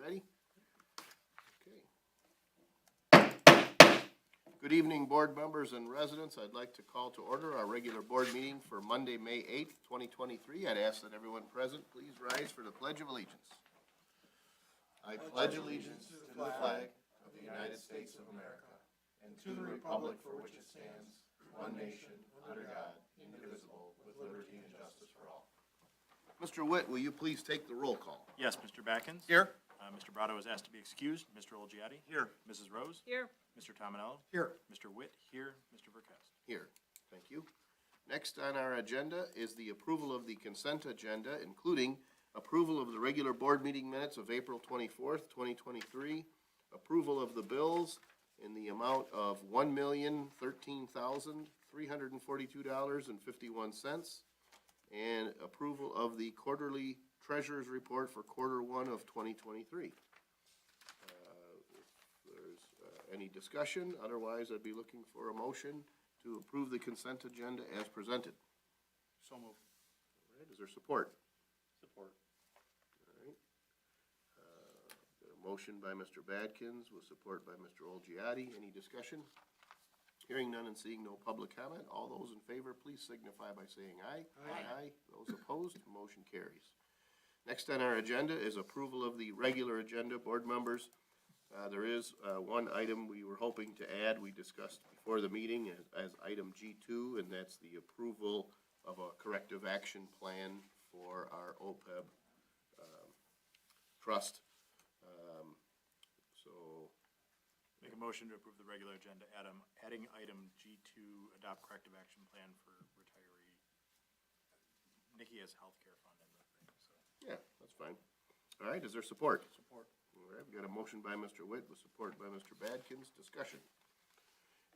ready? Okay. Good evening, board members and residents. I'd like to call to order our regular board meeting for Monday, May 8th, 2023. I'd ask that everyone present please rise for the Pledge of Allegiance. I pledge allegiance to the flag of the United States of America and to the republic for which it stands, one nation, under God, indivisible, with liberty and justice for all. Mr. Witt, will you please take the roll call? Yes, Mr. Batkins. Here. Mr. Brado is asked to be excused. Mr. Olgiati. Here. Mrs. Rose. Here. Mr. Tominello. Here. Mr. Witt here. Mr. Verkest. Here. Thank you. Next on our agenda is the approval of the consent agenda, including approval of the regular board meeting minutes of April 24th, 2023, approval of the bills in the amount of $1,013,342.51, and approval of the quarterly treasurer's report for quarter one of 2023. If there's any discussion, otherwise I'd be looking for a motion to approve the consent agenda as presented. So moved. All right, is there support? Support. All right. Got a motion by Mr. Badkins with support by Mr. Olgiati. Any discussion? Hearing none and seeing no public comment, all those in favor, please signify by saying aye. Aye. Those opposed, motion carries. Next on our agenda is approval of the regular agenda. Board members, there is one item we were hoping to add. We discussed before the meeting as item G2, and that's the approval of a corrective action plan for our OPEB trust. Make a motion to approve the regular agenda, adding item G2, adopt corrective action plan for retiree. Nikki has healthcare fund in the thing, so. Yeah, that's fine. All right, is there support? Support. All right, we got a motion by Mr. Witt with support by Mr. Badkins. Discussion.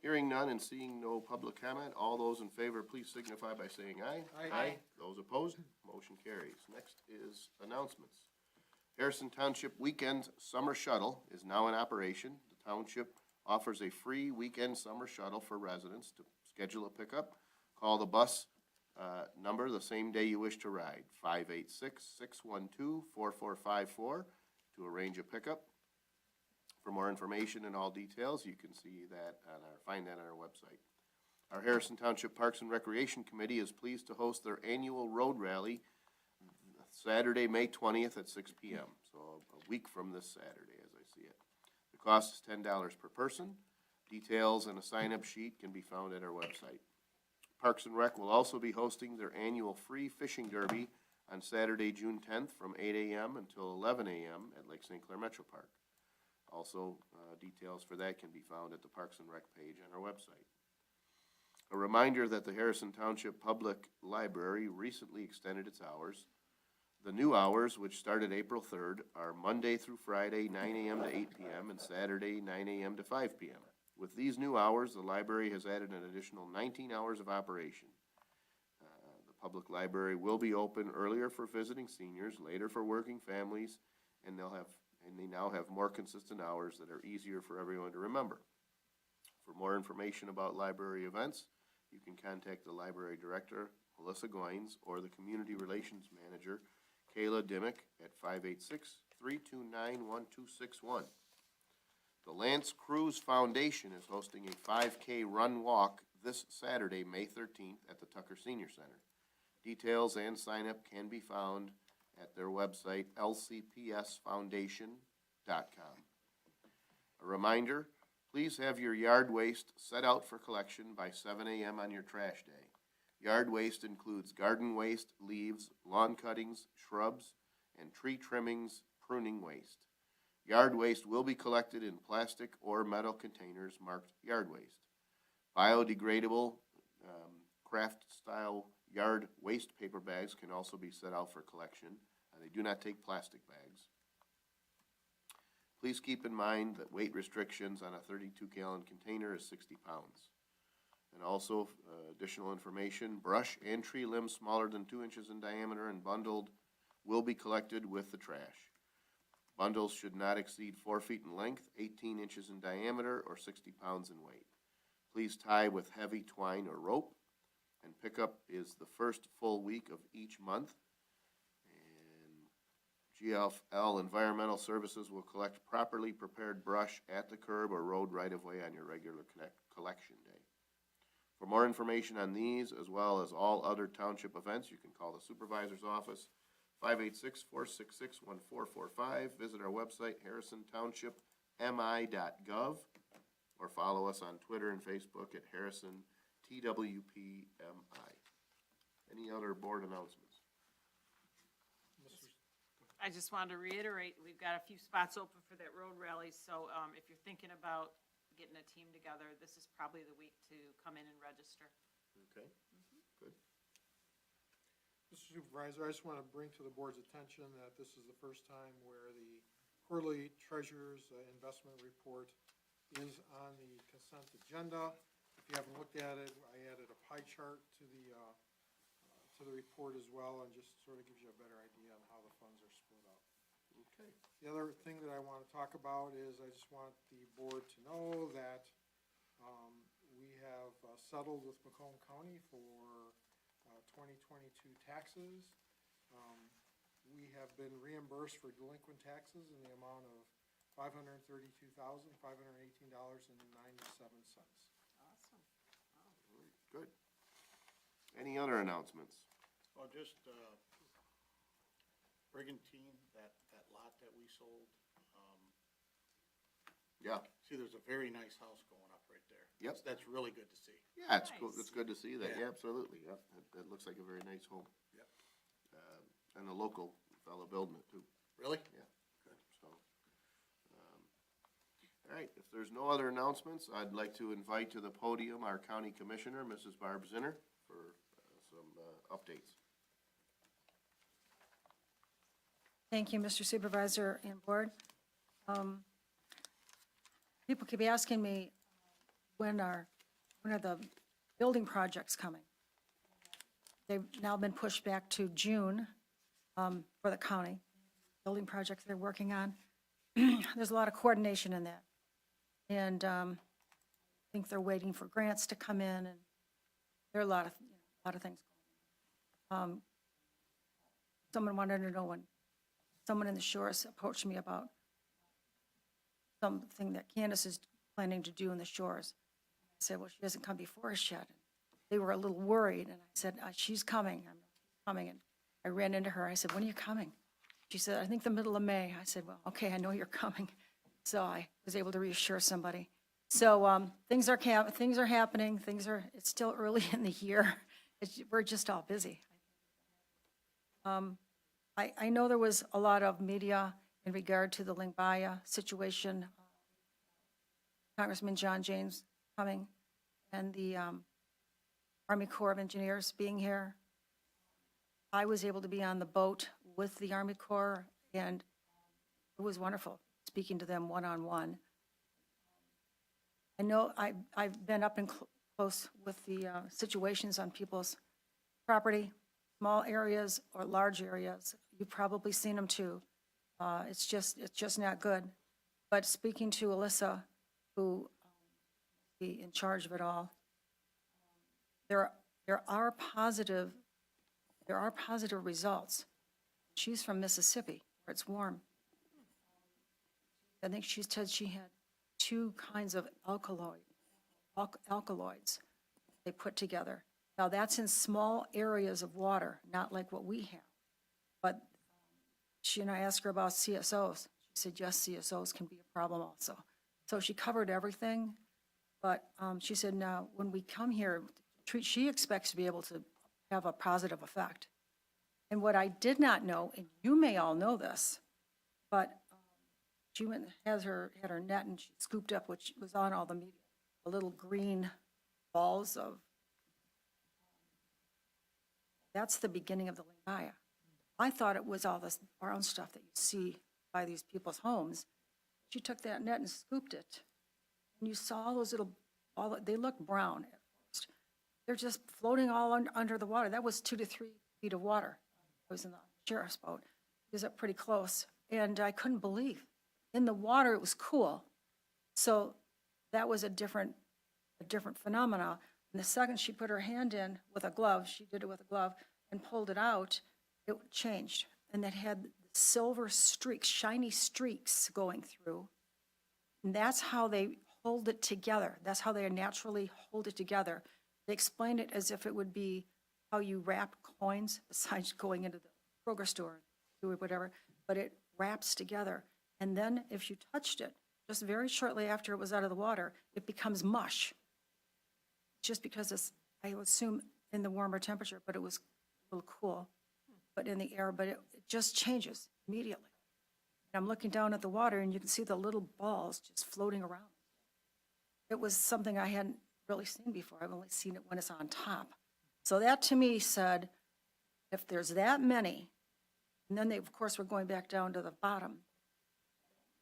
Hearing none and seeing no public comment, all those in favor, please signify by saying aye. Aye. Those opposed, motion carries. Next is announcements. Harrison Township Weekend Summer Shuttle is now in operation. The township offers a free weekend summer shuttle for residents. To schedule a pickup, call the bus number the same day you wish to ride, 586-612-4454, to arrange a pickup. For more information and all details, you can see that find that on our website. Our Harrison Township Parks and Recreation Committee is pleased to host their annual road rally Saturday, May 20th at 6 p.m., so a week from this Saturday as I see it. The cost is $10 per person. Details and a sign-up sheet can be found at our website. Parks and Rec will also be hosting their annual free fishing derby on Saturday, June 10th from 8 a.m. until 11 a.m. at Lake St. Clair Metro Park. Also, details for that can be found at the Parks and Rec page on our website. A reminder that the Harrison Township Public Library recently extended its hours. The new hours, which started April 3rd, are Monday through Friday, 9 a.m. to 8 p.m. and Saturday, 9 a.m. to 5 p.m. With these new hours, the library has added an additional 19 hours of operation. The public library will be open earlier for visiting seniors, later for working families, and they now have more consistent hours that are easier for everyone to remember. For more information about library events, you can contact the library director, Melissa Goines, or the community relations manager, Kayla Dimmick, at 586-329-1261. The Lance Cruz Foundation is hosting a 5K run walk this Saturday, May 13th at the Tucker Senior Center. Details and sign-up can be found at their website, lcpsfoundation.com. A reminder, please have your yard waste set out for collection by 7 a.m. on your trash day. Yard waste includes garden waste, leaves, lawn cuttings, shrubs, and tree trimmings, pruning waste. Yard waste will be collected in plastic or metal containers marked yard waste. Biodegradable craft-style yard waste paper bags can also be set out for collection. They do not take plastic bags. Please keep in mind that weight restrictions on a 32-gallon container is 60 pounds. And also, additional information, brush and tree limbs smaller than 2 inches in diameter and bundled will be collected with the trash. Bundles should not exceed 4 feet in length, 18 inches in diameter, or 60 pounds in weight. Please tie with heavy twine or rope, and pickup is the first full week of each month. And GFL Environmental Services will collect properly prepared brush at the curb or road right-of-way on your regular collection day. For more information on these, as well as all other township events, you can call the supervisor's office, 586-466-1445. Visit our website, harrisontownshipmi.gov, or follow us on Twitter and Facebook at HarrisonTWPMI. Any other board announcements? I just wanted to reiterate, we've got a few spots open for that road rally, so if you're thinking about getting a team together, this is probably the week to come in and register. Okay, good. Mr. Supervisor, I just want to bring to the board's attention that this is the first time where the quarterly treasurer's investment report is on the consent agenda. If you haven't looked at it, I added a pie chart to the report as well, and just sort of gives you a better idea on how the funds are split up. Okay. The other thing that I want to talk about is I just want the board to know that we have settled with Macomb County for 2022 taxes. We have been reimbursed for delinquent taxes in the amount of $532,518.97. Awesome. Good. Any other announcements? Well, just, Brigantine, that lot that we sold, Yeah, see, there's a very nice house going up right there. Yep. That's really good to see. yeah, it's cool, Nice. it's good to see that, Yeah. yeah, absolutely, yeah, that looks like a very nice home. Yep. And a local fellow building it too, Really? yeah, so. All right, if there's no other announcements, I'd like to invite to the podium our county commissioner, Mrs. Barb Zinner, for some updates. Thank you, Mr. Supervisor and Board. People keep asking me, when are the building projects coming? They've now been pushed back to June for the county, building projects they're working on. There's a lot of coordination in that. And I think they're waiting for grants to come in, and there are a lot of things going on. Someone wanted to know when someone in the shores approached me about something that Candace is planning to do in the shores. I said, well, she hasn't come before us yet. They were a little worried, and I said, she's coming, I'm coming. And I ran into her, I said, when are you coming? She said, I think the middle of May. I said, well, okay, I know you're coming. So I was able to reassure somebody. So things are happening, it's still early in the year. We're just all busy. I know there was a lot of media in regard to the Lingbaya situation. Congressman John James coming and the Army Corps of Engineers being here. I was able to be on the boat with the Army Corps, and it was wonderful speaking to them one-on-one. I know I've been up and close with the situations on people's property, small areas or large areas. You've probably seen them too. It's just not good. But speaking to Alyssa, who be in charge of it all, there are positive results. She's from Mississippi, where it's warm. I think she said she had 2 kinds of alkaloids they put together. Now, that's in small areas of water, not like what we have. But I asked her about CSOs. She said, yes, CSOs can be a problem also. So she covered everything. But she said, now, when we come here, she expects to be able to have a positive effect. And what I did not know, and you may all know this, but she went and had her net and she scooped up what was on all the media, the little green balls of, that's the beginning of the Lingbaya. I thought it was all this brown stuff that you see by these people's homes. She took that net and scooped it. And you saw those they look brown at first. They're just floating all under the water. That was 2 to 3 feet of water. I was in the sheriff's boat. It was up pretty close. And I couldn't believe. In the water, it was cool. So that was a different phenomena. And the second she put her hand in with a glove, she did it with a glove, and pulled it out, it changed. And it had the silver streaks, shiny streaks going through. And that's how they hold it together. That's how they naturally hold it together. They explained it as if it would be how you wrap coins, besides going into the Kroger store, do it, whatever, but it wraps together. And then if you touched it, just very shortly after it was out of the water, it becomes mush. Just because it's, I would assume, in the warmer temperature, but it was a little cool, but in the air, but it just changes immediately. And I'm looking down at the water and you can see the little balls just floating around. It was something I hadn't really seen before. I've only seen it when it's on top. So that to me said, if there's that many, and then they, of course, were going back down to the bottom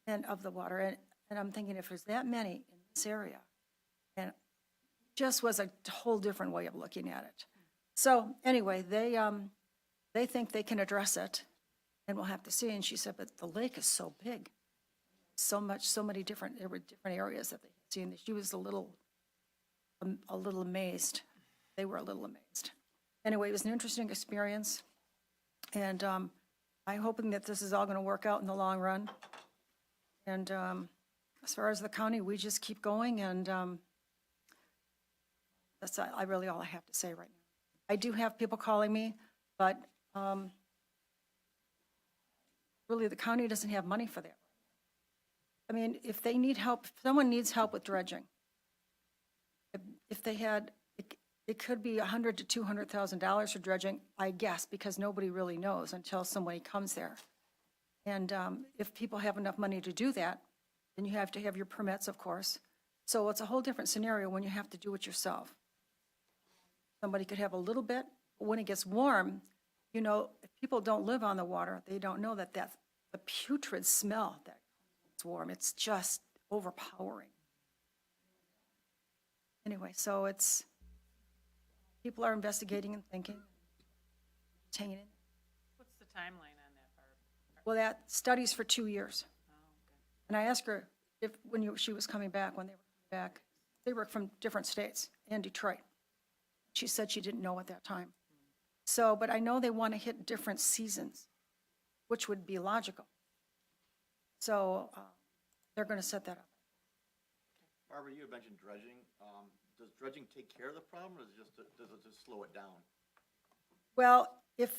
and of the water. And I'm thinking, if there's that many in this area, and it just was a whole different way of looking at it. So anyway, they think they can address it, and we'll have to see. And she said, but the lake is so big, so many different, there were different areas that they had seen. She was a little amazed. They were a little amazed. Anyway, it was an interesting experience, and I'm hoping that this is all going to work out in the long run. And as far as the county, we just keep going, and that's really all I have to say right now. I do have people calling me, but really the county doesn't have money for that. I mean, if they need help, if someone needs help with dredging, if they had, it could be $100,000 to $200,000 for dredging, I guess, because nobody really knows until somebody comes there. And if people have enough money to do that, then you have to have your permits, of course. So it's a whole different scenario when you have to do it yourself. Somebody could have a little bit, but when it gets warm, you know, if people don't live on the water, they don't know that the putrid smell that it's warm, it's just overpowering. Anyway, so it's, people are investigating and thinking, hanging in. What's the timeline on that, Barb? Well, that study's for 2 years. Oh, okay. And I asked her if, she was coming back, when they were coming back, they were from different states and Detroit. She said she didn't know at that time. So, but I know they want to hit different seasons, which would be logical. So they're going to set that up. Barbara, you had mentioned dredging. Does dredging take care of the problem, or does it just slow it down? Well, if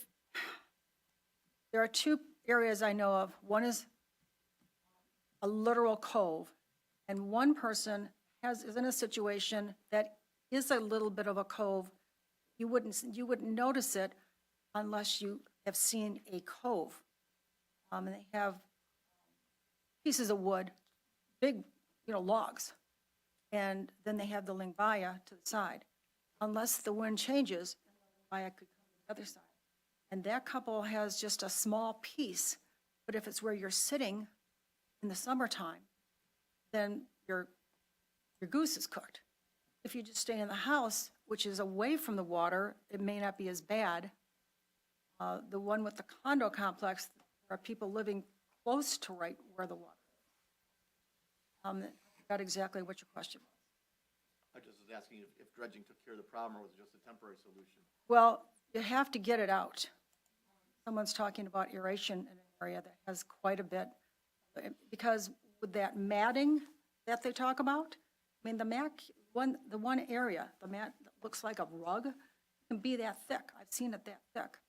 there are two areas I know of, one is a literal cove, and one person is in a situation that is a little bit of a cove. You wouldn't notice it unless you have seen a cove. And they have pieces of wood, big, logs, and then they have the lingbaya to the side. Unless the wind changes, the lingbaya could come to the other side. And that couple has just a small piece, but if it's where you're sitting in the summertime, then your goose is cooked. If you just stay in the house, which is away from the water, it may not be as bad. The one with the condo complex, there are people living close to right where the water is. Got exactly what your question was. I just was asking if dredging took care of the problem, or was it just a temporary solution? Well, you have to get it out. Someone's talking about aeration in an area that has quite a bit, because with that matting that they talk about, I mean, the one area, the mat that looks like a rug, can be that thick. I've seen it that thick.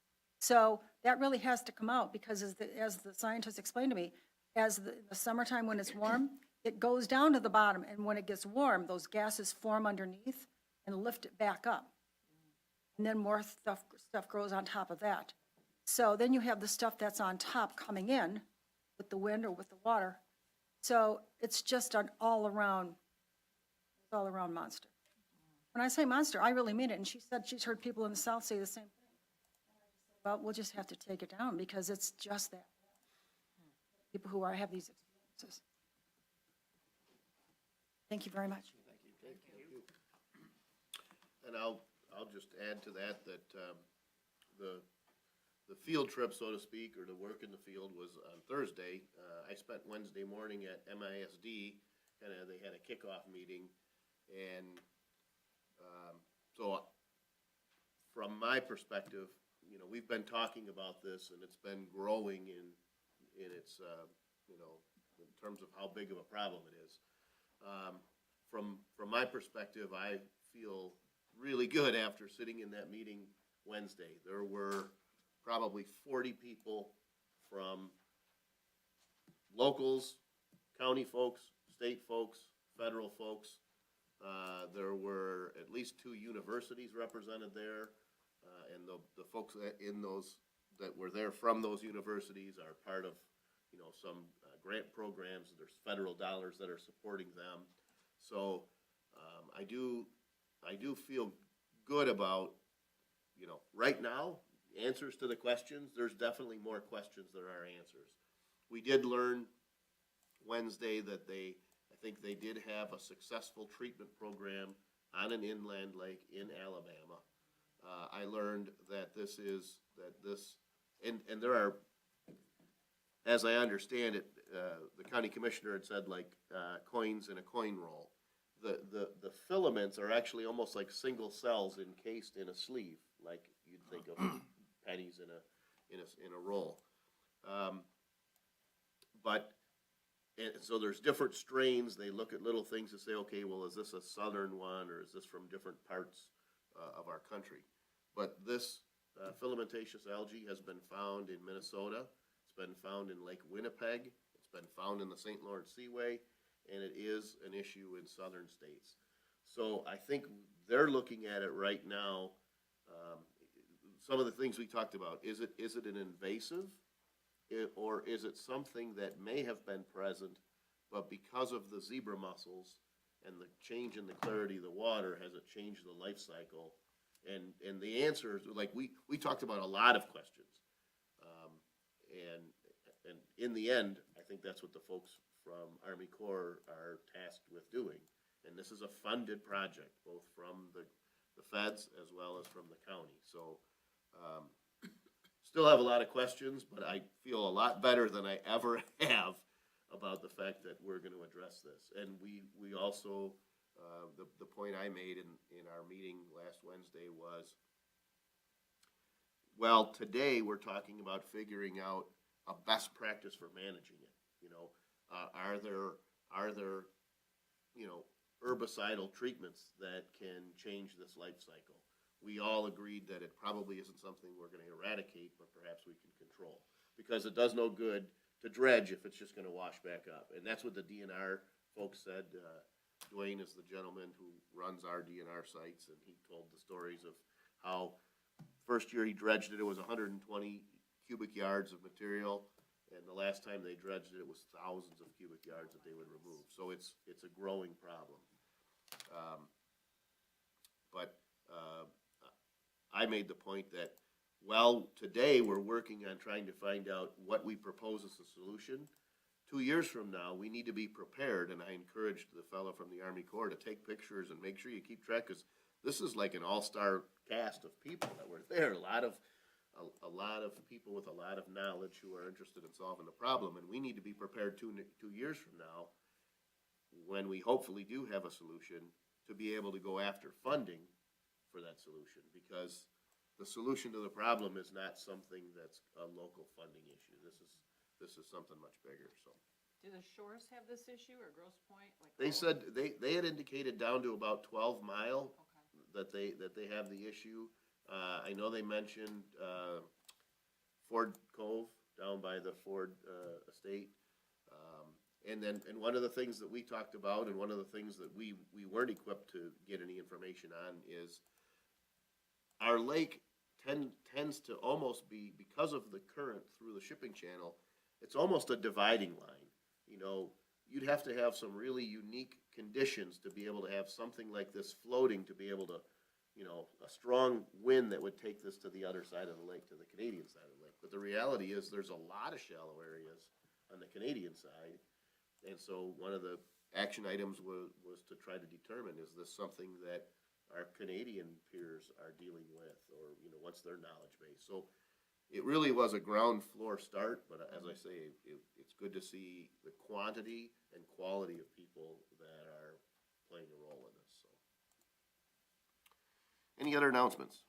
So that really has to come out, because as the scientists explained to me, as the summertime when it's warm, it goes down to the bottom, and when it gets warm, those gases form underneath and lift it back up. And then more stuff grows on top of that. So then you have the stuff that's on top coming in with the wind or with the water. So it's just an all-around monster. When I say monster, I really mean it. And she said she's heard people in the South say the same thing. Well, we'll just have to take it down, because it's just that. People who have these experiences. Thank you very much. Thank you. And I'll just add to that, the field trip, so to speak, or the work in the field was on Thursday. I spent Wednesday morning at MISD, they had a kickoff meeting, and so from my perspective, we've been talking about this, and it's been growing in in its, you know, in terms of how big of a problem it is. From my perspective, I feel really good after sitting in that meeting Wednesday. There were probably 40 people from locals, county folks, state folks, federal folks. There were at least 2 universities represented there, and the folks in those that were there from those universities are part of, you know, some grant programs. There's federal dollars that are supporting them. So I do feel good about, you know, right now, answers to the questions. There's definitely more questions than are answers. We did learn Wednesday that I think they did have a successful treatment program on an inland lake in Alabama. I learned that and there are, as I understand it, the county commissioner had said like coins in a coin roll. The filaments are actually almost like single cells encased in a sleeve, like you'd think of pennies in a roll. And so there's different strains. They look at little things to say, okay, well, is this a southern one or is this from different parts of our country? But this filamentous algae has been found in Minnesota. It's been found in Lake Winnipeg. It's been found in the St. Lawrence Seaway, and it is an issue in southern states. So I think they're looking at it right now. Some of the things we talked about, is it an invasive? Or is it something that may have been present, but because of the zebra mussels and the change in the clarity of the water, has it changed the life cycle? And the answer is, like, we talked about a lot of questions. And in the end, I think that's what the folks from Army Corps are tasked with doing. And this is a funded project, both from the feds as well as from the county. So, still have a lot of questions, but I feel a lot better than I ever have about the fact that we're going to address this. And we also, the point I made in our meeting last Wednesday was, well, today we're talking about figuring out a best practice for managing it. You know, are there, you know, herbicidal treatments that can change this life cycle? We all agreed that it probably isn't something we're going to eradicate, but perhaps we can control. Because it does no good to dredge if it's just going to wash back up. And that's what the DNR folks said. Dwayne is the gentleman who runs our DNR sites, and he told the stories of how first year he dredged it, it was 120 cubic yards of material, and the last time they dredged it, it was thousands of cubic yards that they would remove. So it's a growing problem. I made the point that, well, today we're working on trying to find out what we propose as a solution. 2 years from now, we need to be prepared, and I encouraged the fellow from the Army Corps to take pictures and make sure you keep track, because this is like an all-star cast of people that were there. A lot of people with a lot of knowledge who are interested in solving the problem, and we need to be prepared 2 years from now, when we hopefully do have a solution, to be able to go after funding for that solution, because the solution to the problem is not something that's a local funding issue. This is something much bigger. So Do the shores have this issue, or Grosse Pointe? Like they all- said they had indicated down to about 12 Mile Okay. that they have the issue. I know they mentioned Ford Cove down by the Ford estate. And one of the things that we talked about, and one of the things that we weren't equipped to get any information on, is our lake tends to almost be, because of the current through the shipping channel, it's almost a dividing line. You know, you'd have to have some really unique conditions to be able to have something like this floating, to be able to, you know, a strong wind that would take this to the other side of the lake, to the Canadian side of the lake. But the reality is there's a lot of shallow areas on the Canadian side. And so one of the action items was to try to determine, is this something that our Canadian peers are dealing with, or, you know, what's their knowledge base? So it really was a ground floor start, but as I say, it's good to see the quantity and quality of people that are playing a role in this. So, any other announcements?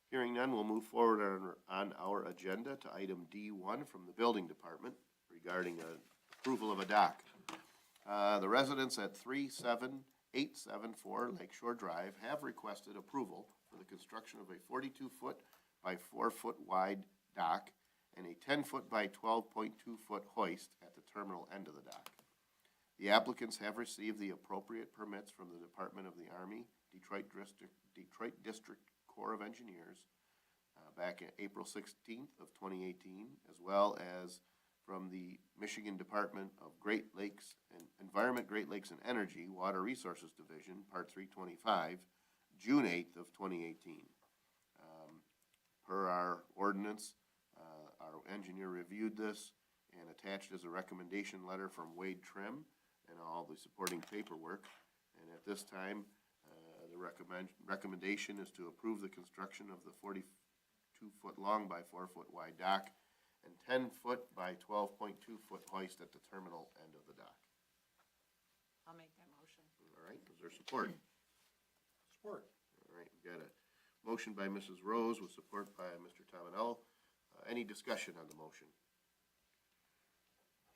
Hearing none, we'll move forward on our agenda to item D1 from the Building Department regarding approval of a dock. The residents at 37874 Lakeshore Drive have requested approval for the construction of a 42-foot by 4-foot wide dock and a 10-foot by 12.2-foot hoist at the terminal end of the dock. The applicants have received the appropriate permits from the Department of the Army, Detroit District Corps of Engineers, back in April 16th of 2018, as well as from the Michigan Department of Great Lakes and Environment, Great Lakes and Energy, Water Resources Division, Part 325, June 8th of 2018. Per our ordinance, our engineer reviewed this and attached as a recommendation letter from Wade Trim and all the supporting paperwork. And at this time, the recommendation is to approve the construction of the 42-foot long by 4-foot wide dock and 10-foot by 12.2-foot hoist at the terminal end of the dock. I'll make that motion. All right, is there support? Support. All right, we've got a motion by Mrs. Rose with support by Mr. Tominello. Any discussion on the motion?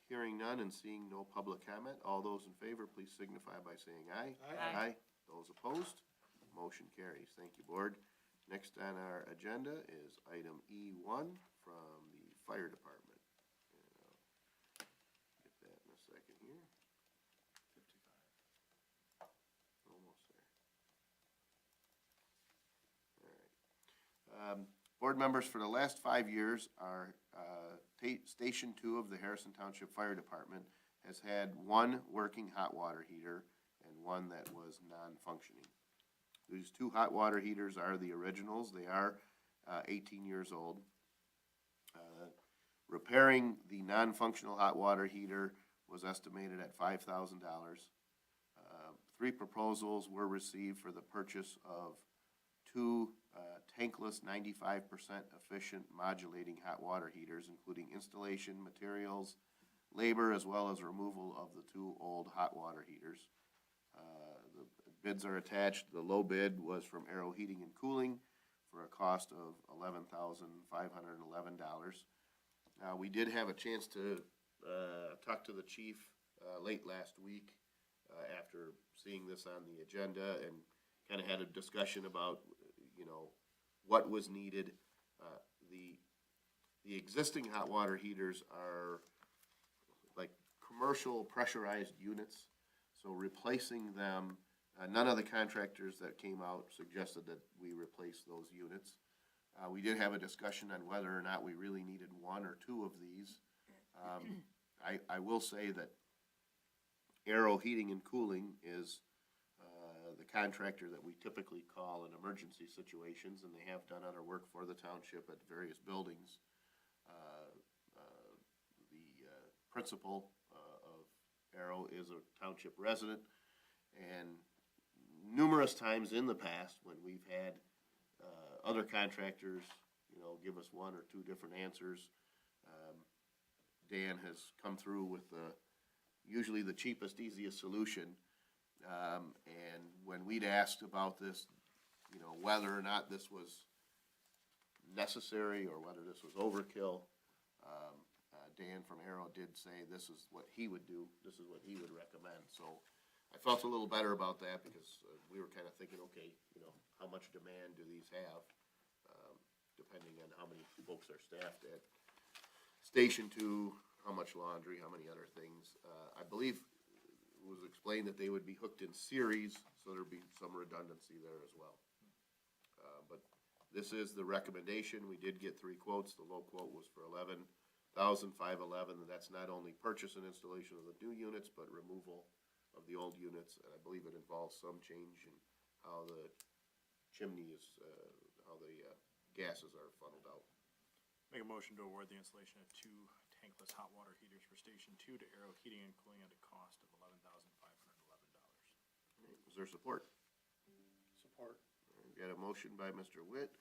Hearing none and seeing no public comment, all those in favor, please signify by saying aye. Aye. Those opposed, motion carries. Thank you, Board. Next on our agenda is item E1 from the Fire Department. And I'll get that in a second here. 55. Almost there. All right. Board members, for the last 5 years, our Station 2 of the Harrison Township Fire Department has had one working hot water heater and one that was non-functioning. These two hot water heaters are the originals. They are 18 years old. Repairing the non-functional hot water heater was estimated at $5,000. 3 proposals were received for the purchase of 2 tankless 95% efficient modulating hot water heaters, including installation, materials, labor, as well as removal of the 2 old hot water heaters. The bids are attached. The low bid was from Arrow Heating and Cooling for a cost of $11,511. We did have a chance to talk to the chief late last week after seeing this on the agenda, and kind of had a discussion about, you know, what was needed. The existing hot water heaters are like commercial pressurized units, so replacing them, none of the contractors that came out suggested that we replace those units. We did have a discussion on whether or not we really needed 1 or 2 of these. I will say that Arrow Heating and Cooling is the contractor that we typically call in emergency situations, and they have done other work for the township at various buildings. The principal of Arrow is a township resident, and numerous times in the past when we've had other contractors, you know, give us 1 or 2 different answers, Dan has come through with usually the cheapest, easiest solution. And when we'd asked about this, you know, whether or not this was necessary or whether this was overkill, Dan from Arrow did say this is what he would do, this is what he would recommend. So I felt a little better about that because we were kind of thinking, okay, you know, how much demand do these have, depending on how many folks are staffed at Station 2, how much laundry, how many other things. I believe it was explained that they would be hooked in series, so there'd be some redundancy there as well. But this is the recommendation. We did get 3 quotes. The low quote was for $11,511, and that's not only purchase and installation of the new units, but removal of the old units. And I believe it involves some change in how the chimney is, how the gases are funneled out. Make a motion to award the installation of 2 tankless hot water heaters for Station 2 to Arrow Heating and Cooling at a cost of $11,511. Is there support? Support. We got a motion by Mr. Witt,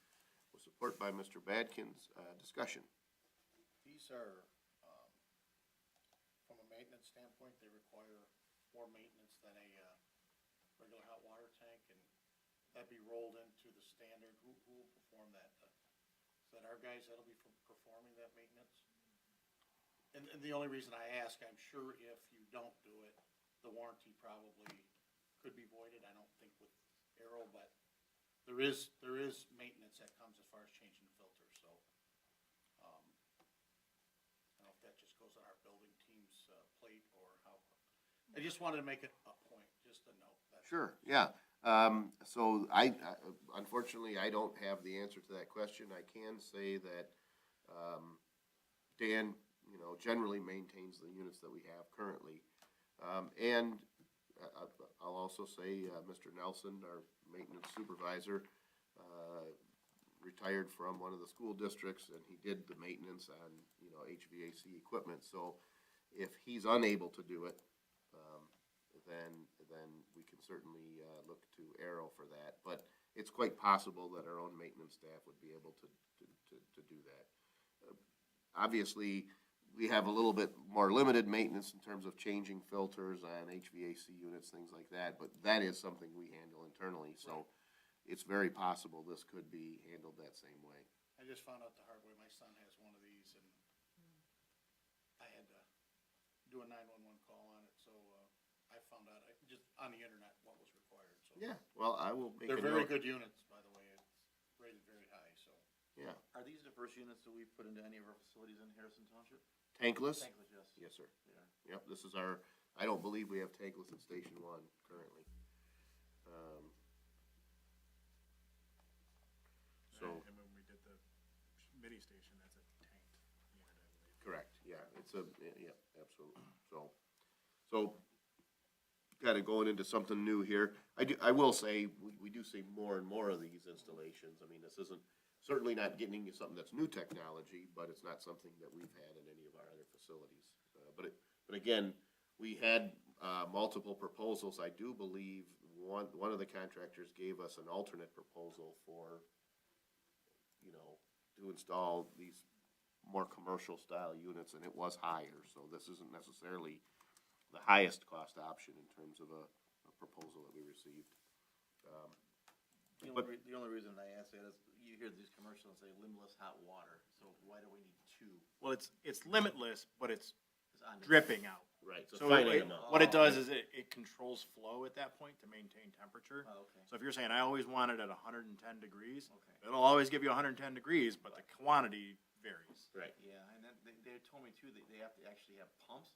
with support by Mr. Badkins. Discussion. These are, from a maintenance standpoint, they require more maintenance than a regular hot water tank, and that'd be rolled into the standard. Who will perform that? our guys that'll be performing that maintenance? And the only reason I ask, I'm sure if you don't do it, the warranty probably could be voided. I don't think with Arrow, but there is maintenance that comes as far as changing the filter, so. I don't know if that just goes on our building team's plate or how. I just wanted to make it a point, just a note. Sure, yeah. So unfortunately, I don't have the answer to that question. I can say that, Dan, generally maintains the units that we have currently. And I'll also say, Mr. Nelson, our maintenance supervisor, retired from one of the school districts, and he did the maintenance on, HVAC equipment. So if he's unable to do it, then we can certainly look to Arrow for that. But it's quite possible that our own maintenance staff would be able to do that. Obviously, we have a little bit more limited maintenance in terms of changing filters on HVAC units, things like that, but that is something we handle internally, so it's very possible this could be handled that same way. I just found out the hard way. My son has one of these, and I had to do a 911 call on it, so I found out just on the internet what was required. So Yeah, well, I will make a they're very note. good units, by the way. It's rated very high, so. Yeah, Are these the first units that we put into any of our facilities in Harrison Township? tankless? Tankless, yes. Yes, sir. They are. Yep, this is I don't believe we have tankless at Station One currently. So, And when we did the mini station, that's a tanked unit, I believe. correct, yeah, yeah, absolutely. So kind of going into something new here. I will say, we do see more and more of these installations. I mean, this isn't, certainly not getting you something that's new technology, but it's not something that we've had in any of our other facilities. But again, we had, multiple proposals. I do believe one of the contractors gave us an alternate proposal for, to install these more commercial style units, and it was higher, so this isn't necessarily the highest cost option in terms of a proposal that we received. The only reason I ask that is you hear these commercials say limitless hot water, so why do we need two? Well, it's limitless, but it's It's on the- dripping out. Right, so So finite amount. what it does is it controls flow at that point to maintain temperature. Oh, okay. So if you're saying, I always want it at 110 degrees, Okay. it'll always give you 110 degrees, but the quantity varies. Right. Yeah, and then they told me too, they have to actually have pumps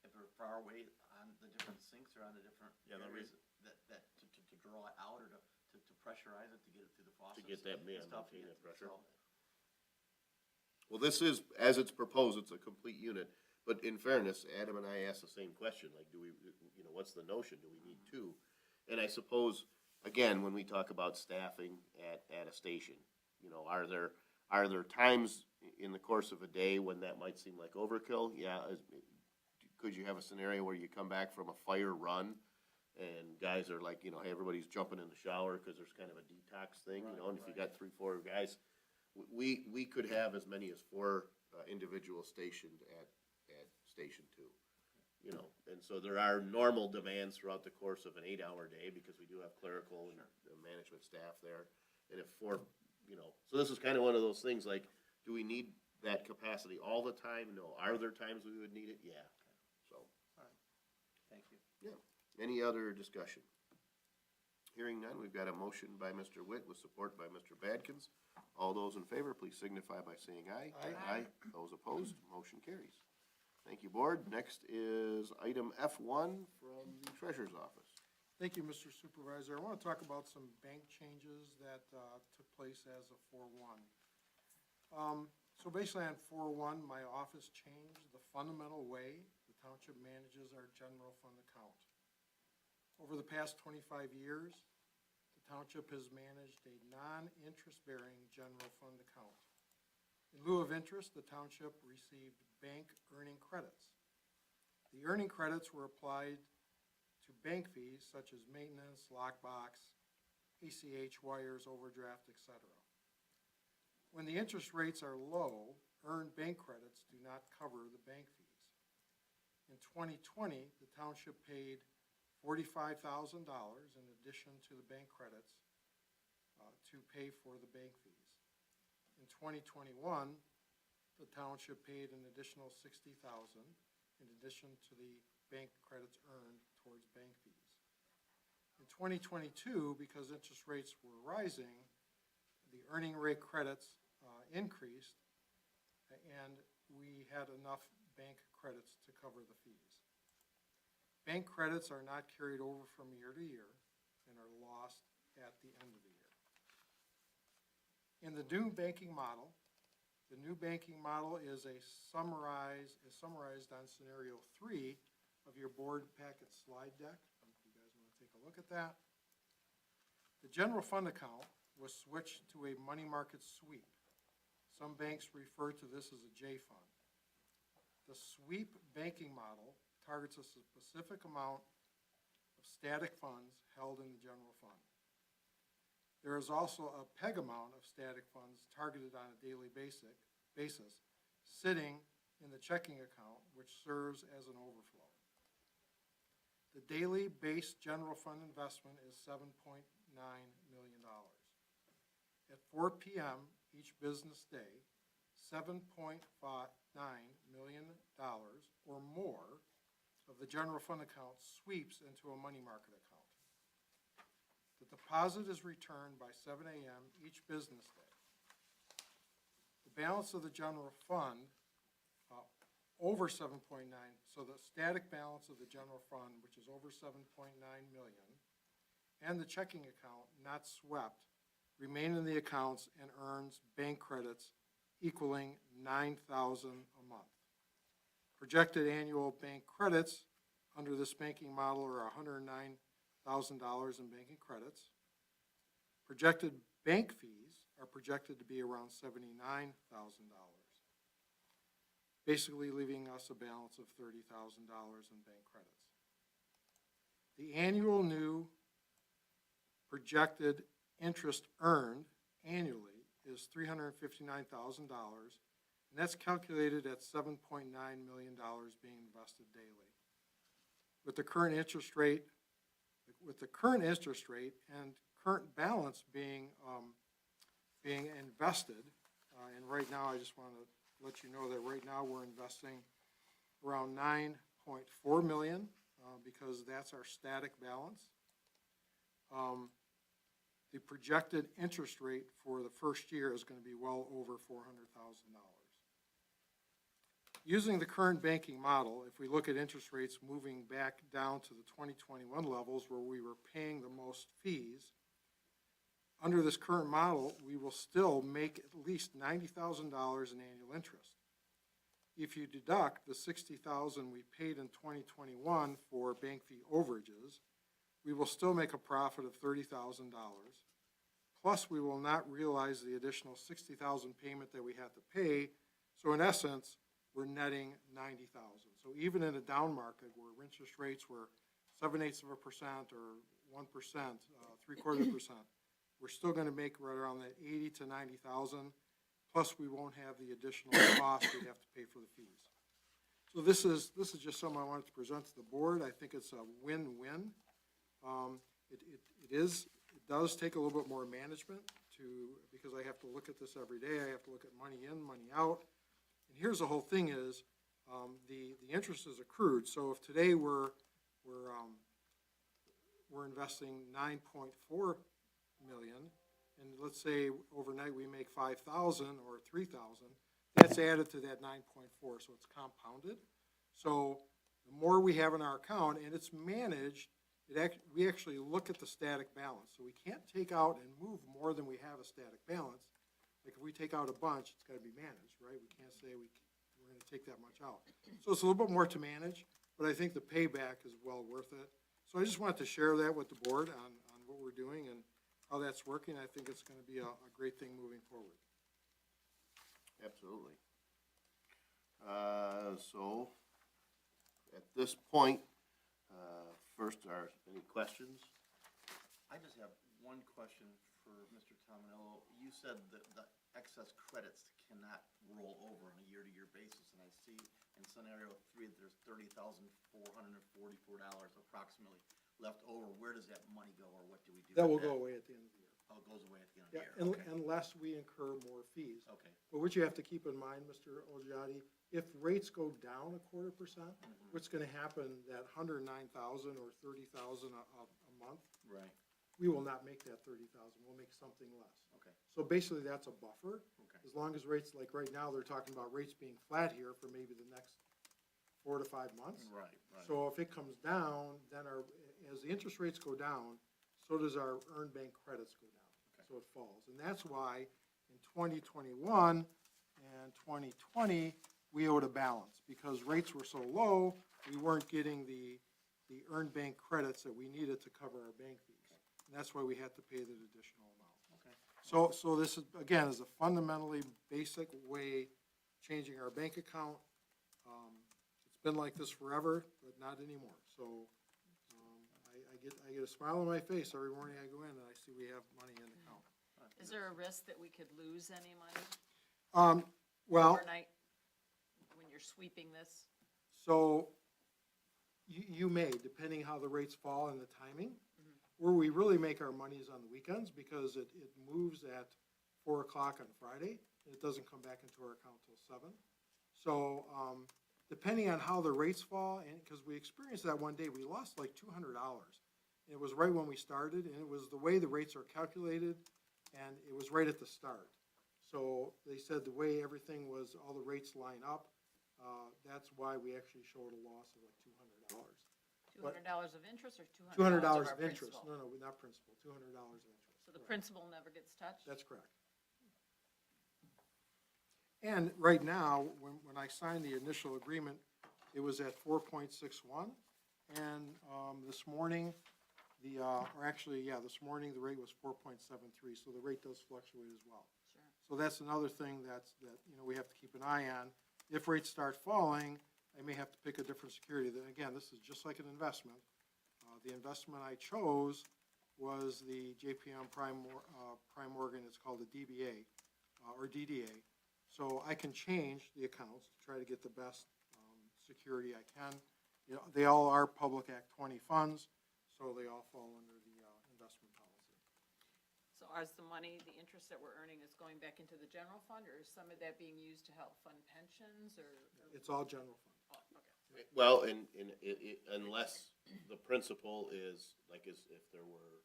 if they're far away on the different sinks or on the different Yeah, they'll areas that to draw it out or to pressurize it to get it through the faucets. get that, and yeah, stuff. maintain that pressure. So, Well, this is, as it's proposed, it's a complete unit, but in fairness, Adam and I asked the same question, like, what's the notion, do we need two? And I suppose, again, when we talk about staffing at a station, are there times in the course of a day when that might seem like overkill? Yeah, could you have a scenario where you come back from a fire run and guys are like, hey, everybody's jumping in the shower because there's kind of a detox thing, and if you got 3-4 guys, we could have as many as 4 individuals stationed at Station 2. And so there are normal demands throughout the course of an 8-hour day because we do have clerical and management staff there. And if 4, so this is kind of one of those things like, do we need that capacity all the time? No. Are there times we would need it? Yeah. So, thank you. yeah. Any other discussion? Hearing none, we've got a motion by Mr. Witt with support by Mr. Badkins. All those in favor, please signify by saying aye. Aye. Those opposed, motion carries. Thank you, Board. Next is item F1 from the Treasurer's Office. Thank you, Mr. Supervisor. I want to talk about some bank changes that took place as of 4/1. So basically on 4/1, my office changed the fundamental way the township manages our general fund account. Over the past 25 years, the township has managed a non-interest-bearing general fund account. In lieu of interest, the township received bank earning credits. The earning credits were applied to bank fees such as maintenance, lockbox, ACH wires, overdraft, etc. When the interest rates are low, earned bank credits do not cover the bank fees. In 2020, the township paid $45,000 in addition to the bank credits to pay for the bank fees. In 2021, the township paid an additional $60,000 in addition to the bank credits earned towards bank fees. In 2022, because interest rates were rising, the earning rate credits increased, and we had enough bank credits to cover the fees. Bank credits are not carried over from year to year and are lost at the end of the year. In the new banking model, the new banking model is summarized on scenario 3 of your board packet slide deck. If you guys want to take a look at that. The general fund account was switched to a money market sweep. Some banks refer to this as a J fund. The sweep banking model targets a specific amount of static funds held in the general fund. There is also a peg amount of static funds targeted on a daily basis sitting in the checking account, which serves as an overflow. The daily base general fund investment is $7.9 million. At 4 p.m. each business day, $7.59 million or more of the general fund account sweeps into a money market account. The deposit is returned by 7 a.m. each business day. The balance of the general fund over 7.9, so the static balance of the general fund, which is over 7.9 million, and the checking account not swept, remain in the accounts and earns bank credits equaling $9,000 a month. Projected annual bank credits under this banking model are $109,000 in banking credits. Projected bank fees are projected to be around $79,000, basically leaving us a balance of $30,000 in bank credits. The annual new projected interest earned annually is $359,000, and that's calculated at $7.9 million being invested daily. With the current interest rate, and current balance being invested, and right now I just want to let you know that right now we're investing around $9.4 million because that's our static balance. The projected interest rate for the first year is going to be well over $400,000. Using the current banking model, if we look at interest rates moving back down to the 2021 levels where we were paying the most fees, under this current model, we will still make at least $90,000 in annual interest. If you deduct the $60,000 we paid in 2021 for bank fee overages, we will still make a profit of $30,000. Plus, we will not realize the additional $60,000 payment that we had to pay. So in essence, we're netting $90,000. So even in a down market where interest rates were 7/8% or 1%, 3/4%, we're still going to make right around that $80,000 to $90,000. Plus, we won't have the additional cost we have to pay for the fees. So this is just something I wanted to present to the board. I think it's a win-win. It does take a little bit more management because I have to look at this every day. I have to look at money in, money out. And here's the whole thing is the interest is accrued. So if today we're investing $9.4 million, and let's say overnight we make $5,000 or $3,000, that's added to that 9.4, so it's compounded. So the more we have in our account, and it's managed, we actually look at the static balance. So we can't take out and move more than we have a static balance. Like if we take out a bunch, it's got to be managed, right? We can't say we're going to take that much out. So it's a little bit more to manage, but I think the payback is well worth it. So I just wanted to share that with the board on what we're doing and how that's working. I think it's going to be a great thing moving forward. Absolutely. So at this point, first, are any questions? I just have one question for Mr. Tominello. You said that the excess credits cannot roll over on a year-to-year basis, and I see in scenario 3 that there's $30,444 approximately left over. Where does that money go, or what do we do? That with will go away at the end of the year. Oh, it goes away at the end Yeah, of the year, okay, unless we incur more fees. okay. But what you have to keep in mind, Mr. Ojadi, if rates go down 0.25%, what's gonna happen, that 109,000 or 30,000 a month, Right, we will not make that 30,000, we'll make something less. okay, So basically, that's a buffer. okay. As long as rates, like right now, they're talking about rates being flat here for maybe the next 4 to 5 months. Right, right. So if it comes down, then as the interest rates go down, so does our earned bank credits go down. Okay. So it falls. And that's why in 2021 and 2020, we owed a balance. Because rates were so low, we weren't getting the earned bank credits that we needed to cover our bank fees. And that's why we had to pay that additional amount. Okay. So this is, again, is a fundamentally basic way changing our bank account. It's been like this forever, but not anymore. So, I get a smile on my face every morning I go in and I see we have money in the account. Is there a risk that we could lose any money Well, overnight when you're sweeping this? so you may, depending how the rates fall and the timing. Where we really make our money is on the weekends because it moves at 4 o'clock on Friday and it doesn't come back into our account till 7. So, depending on how the rates fall, and because we experienced that one day, we lost like $200. It was right when we started, and it was the way the rates are calculated, and it was right at the start. So they said the way everything was, all the rates line up, that's why we actually showed a loss of like $200. $200 of interest or $200 $200 of our of interest, principal? no, not principal, $200 of interest. So the Correct. principal never gets touched? That's correct. And right now, when I signed the initial agreement, it was at 4.61. And this morning, this morning, the rate was 4.73, so the rate does fluctuate as well. Sure. So that's another thing that we have to keep an eye on. If rates start falling, I may have to pick a different security. Then again, this is just like an investment. The investment I chose was the JPM Prime Morgan. It's called a DBA or DDA. So I can change the accounts to try to get the best security I can. You know, they all are Public Act 20 funds, so they all fall under the investment policy. So is the money, the interest that we're earning is going back into the general fund, or is some of that being used to help fund pensions, or? It's all general fund. Oh, okay. Well, unless the principal is, like, if there were,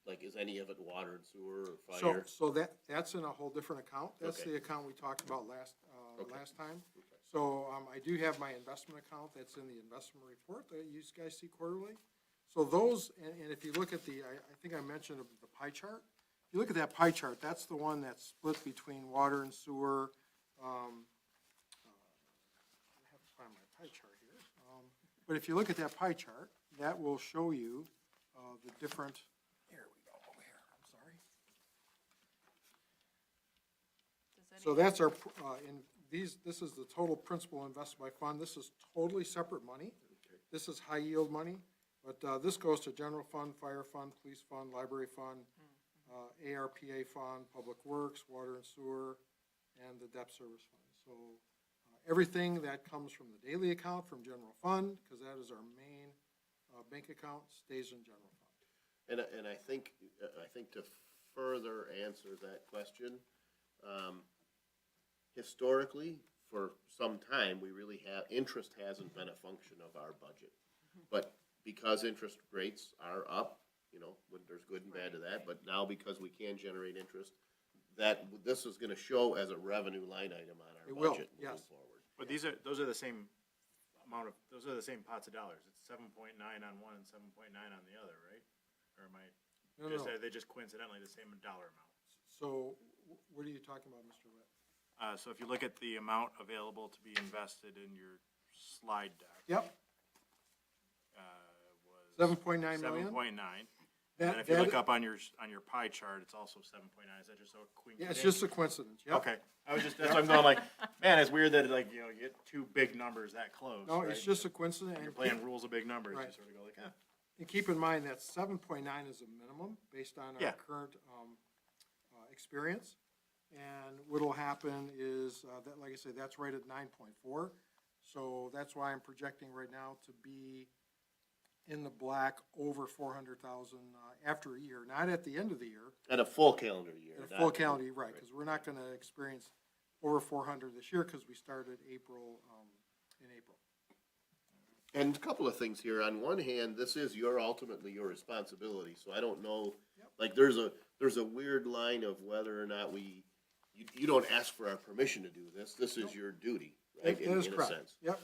like, is any of it water and sewer or fire? So that's in a whole different account. That's Okay. the account we talked about last time. Okay. So I do have my investment account that's in the investment report that you guys see quarterly. So those, and if you look at I think I mentioned the pie chart. If you look at that pie chart, that's the one that's split between water and sewer. I have to find my pie chart here. But if you look at that pie chart, that will show you the different, here we go, over here, I'm sorry. Does So any- that's our, this is the total principal invested by fund. This is totally separate money. This is high yield money, but this goes to general fund, fire fund, police fund, library fund, ARPA fund, public works, water and sewer, and the debt service fund. So everything that comes from the daily account from general fund, because that is our main bank account, stays in general fund. And I think to further answer that question, historically, for some time, we really interest hasn't been a function of our budget. But because interest rates are up, you know, there's good and bad to that, but now because we can generate interest, this is gonna show as a revenue line item on our It will, budget moving yes. forward. But those are the same those are the same pots of dollars. It's 7.9 on one and 7.9 on the other, right? Or am I, No, are they just coincidentally the same dollar amount? So what are you talking about, Mr. Witt? So if you look at the amount available to be invested in your slide deck. Yep, Was 7.9 million. 7.9. And then if you look up on your pie chart, it's also 7.9. Is that just a Yeah, it's coincidence? just a coincidence, yep. Okay. That's what I'm going like, man, it's weird that like, you get two big numbers that close, No, right? it's just a coincidence. When you're And playing rules of big numbers, you Right. sort of go like, And keep in mind that 7.9 is a minimum based on our Yeah. current experience. And what'll happen is, that, like I said, that's right at 9.4. So that's why I'm projecting right now to be in the black over 400,000 after a year, not at the end of the year, At a full calendar year. at a not- full calendar year, right, because we're not going to experience over 400 this year because we started April, in April. And a couple of things here. On one hand, this is ultimately your responsibility, so I don't know, Yep. like, there's a weird line of whether or not you don't ask for our permission to do this. This is your duty, right? That is In a correct. sense. Yep,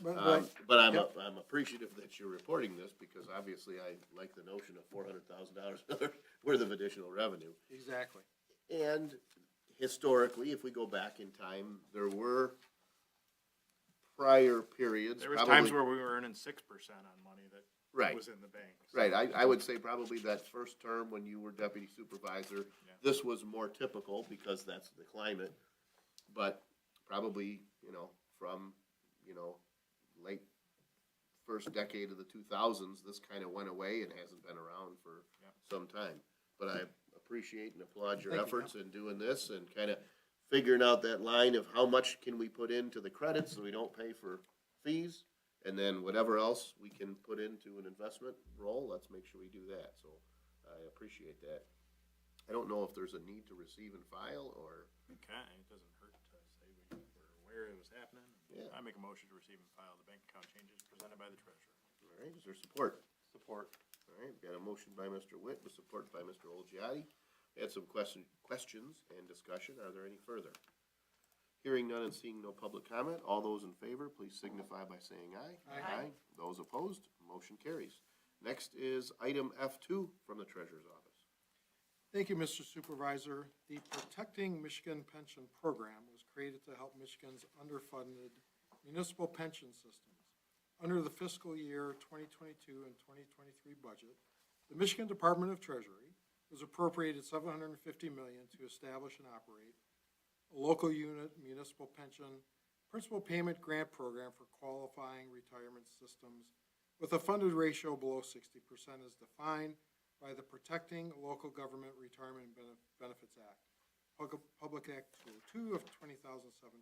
But yep. I'm appreciative that you're reporting this, because obviously I like the notion of $400,000 worth of additional revenue. Exactly. And historically, if we go back in time, there were prior periods. There was probably- times where we were earning 6% on money that Right. was in the bank. So- Right, I would say probably that first term when you were deputy supervisor, Yeah. this was more typical because that's the climate. But probably, from, late first decade of the 2000s, this kind of went away and hasn't been around for Yeah. some time. But I appreciate and applaud your Thank you, efforts in doing this and kind of figuring out that line of how much can we put into the credits so we don't pay for fees? And then whatever else we can put into an investment role, let's make sure we do that. So I appreciate that. I don't know if there's a need to receive and file, or, Okay, it doesn't hurt to say we're aware it was happening. Yeah. I make a motion to receive and file the bank account changes presented by the treasurer. all right, is there support? Support. All right, we've got a motion by Mr. Witt with support by Mr. Olgiati. We had some questions and discussion. Are there any further? Hearing none and seeing no public comment, all those in favor, please signify by saying aye. Aye. Those opposed, motion carries. Next is item F2 from the Treasurer's Office. Thank you, Mr. Supervisor. The Protecting Michigan Pension Program was created to help Michigan's underfunded municipal pension systems. Under the fiscal year 2022 and 2023 budget, the Michigan Department of Treasury was appropriated $750 million to establish and operate a local unit municipal pension principal payment grant program for qualifying retirement systems with a funded ratio below 60% as defined by the Protecting Local Government Retirement Benefits Act, Public Act 202 of 2017.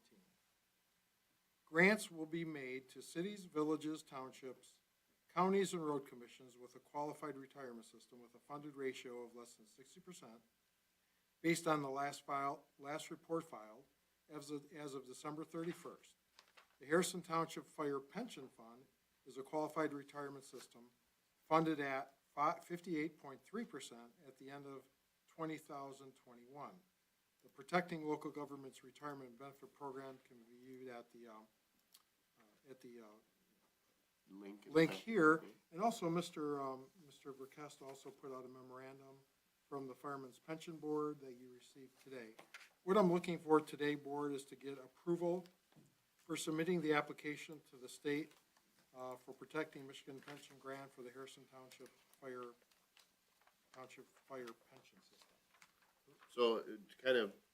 Grants will be made to cities, villages, townships, counties, and road commissions with a qualified retirement system with a funded ratio of less than 60%, based on the last report filed as of December 31st. The Harrison Township Fire Pension Fund is a qualified retirement system funded at 58.3% at the end of 2021. The Protecting Local Government's Retirement Benefit Program can be viewed at the link here. And also, Mr. Verkest also put out a memorandum from the Fireman's Pension Board that you received today. What I'm looking for today, Board, is to get approval for submitting the application to the state for Protecting Michigan Pension Grant for the Harrison Township Fire Pension System. So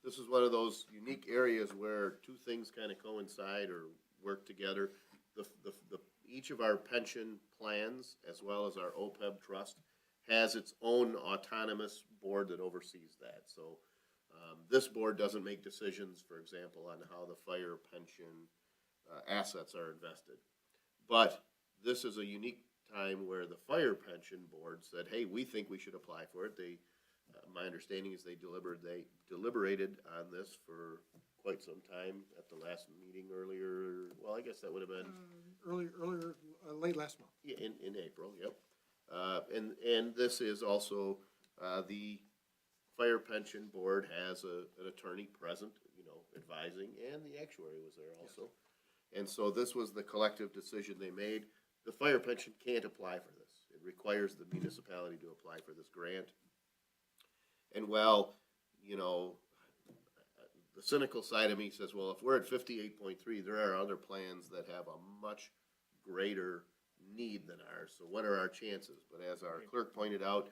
this is one of those unique areas where two things kind of coincide or work together. Each of our pension plans, as well as our OPEB trust, has its own autonomous board that oversees that. So this board doesn't make decisions, for example, on how the fire pension assets are invested. But this is a unique time where the fire pension board said, hey, we think we should apply for it. My understanding is they deliberated on this for quite some time at the last meeting earlier. Well, I guess that would have been Late last month. yeah, in April. Yep. And this is also the fire pension board has an attorney present, advising, and the actuary was there also. And so this was the collective decision they made. The fire pension can't apply for this. It requires the municipality to apply for this grant. And the cynical side of me says, well, if we're at 58.3, there are other plans that have a much greater need than ours. So what are our chances? But as our clerk pointed out,